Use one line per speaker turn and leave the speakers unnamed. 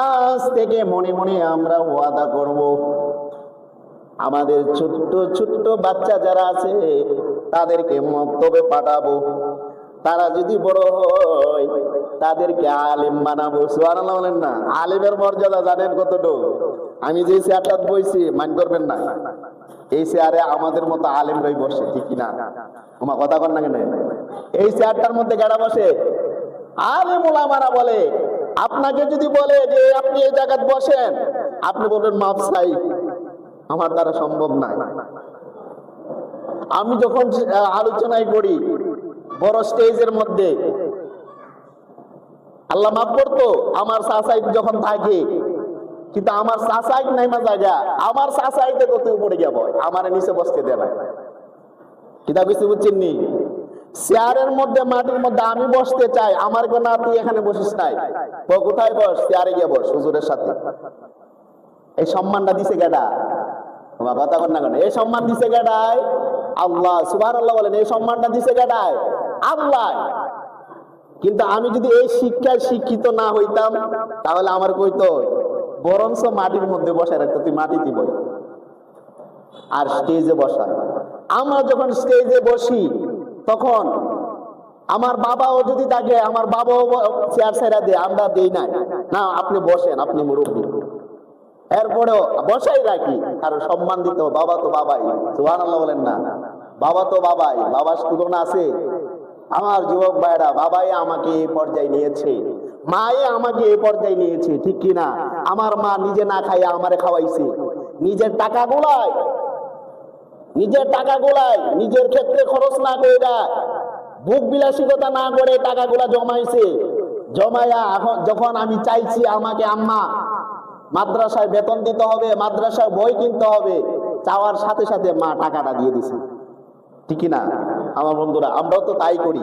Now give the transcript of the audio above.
আজ থেকে মনে মনে আমরা ওয়াদা করব, আমাদের ছোট্ট ছোট্ট বাচ্চা যারা আছে তাদেরকে মক্তবে পাঠাবো। তারা যদি বড় হয় তাদেরকে আলেম বানাবো। সুবহানাল্লাহ বলেন না? আলেমের মর্যাদা জানেন কতটুকু? আমি যে চেয়ারটা বইছি মান করবেন না, এই চেয়ারে আমাদের মতো আলেমরাই বসে, ঠিক কিনা? তোমার কথা কর না কেন? এই চেয়ারটার মধ্যে গাড়া বসে আলেম ওলামারা। বলে আপনাকে যদি বলে যে আপনি এই জায়গায় বসেন, আপনি বলবেন মাফ চাই, আমার দ্বারা সম্ভব নয়। আমি যখন আলোচনায় করি বড় স্টেজের মধ্যে, আল্লাহ মাফ করতো, আমার চাচাই যখন থাকে, কিন্তু আমার চাচাই নাই মা জায়গা, আমার চাচাইতে কত উপরে গিয়ে বয়, আমার নিচে বসতে দেয় না। কিতাব কিছু বুঝছেন নি? চেয়ারের মধ্যে মাটির মধ্যে আমি বসতে চাই, আমার কোন তুই এখানে বসিস নাই, কোথায় বস? চেয়ারে গিয়ে বস হুজুরের সাথে। এই সম্মানটা দিছে কেডা? তোমার কথা কর না কেন? এই সম্মান দিছে কেডায়? আল্লাহ। সুবহানাল্লাহ বলেন। এই সম্মানটা দিছে কেডায়? আল্লাহ। কিন্তু আমি যদি এই শিক্ষায় শিক্ষিত না হইতাম, তাহলে আমার কইতো বরঞ্চ মাটির মধ্যে বসায় রাখতো, তুই মাটিতে বস। আর স্টেজে বসায়, আমরা যখন স্টেজে বসি তখন আমার বাবাও যদি থাকে, আমার বাবাও চেয়ার ছেড়া দেয়, আমরা দেই নাই, না আপনি বসেন, আপনি মুরব্বী। এরপরেও বসাই রাখি, কারণ সম্মান দিত। বাবা তো বাবাই। সুবহানাল্লাহ বলেন না? বাবা তো বাবাই, বাবার তুলনা আছে? আমার যুবক ভাইরা, বাবাই আমাকে এই পর্যায়ে নিয়েছে, মায়ে আমাকে এই পর্যায়ে নিয়েছে, ঠিক কিনা? আমার মা নিজে না খাইয়া আমারে খাওয়াইছে, নিজের টাকা গুলায়, নিজের ক্ষেত্রে খরচ না কইরা, ভোগ বিলাসিকতা না করে টাকাগুলা জমাইছে। জমাইয়া এখন যখন আমি চাইছি আমাকে আম্মা মাদ্রাসায় বেতন দিতে হবে, মাদ্রাসায় বই কিনতে হবে, চাওয়ার সাথে সাথে মা টাকাটা দিয়ে দিছে, ঠিক না? আমার বন্ধুরা, আমরাও তো তাই করি।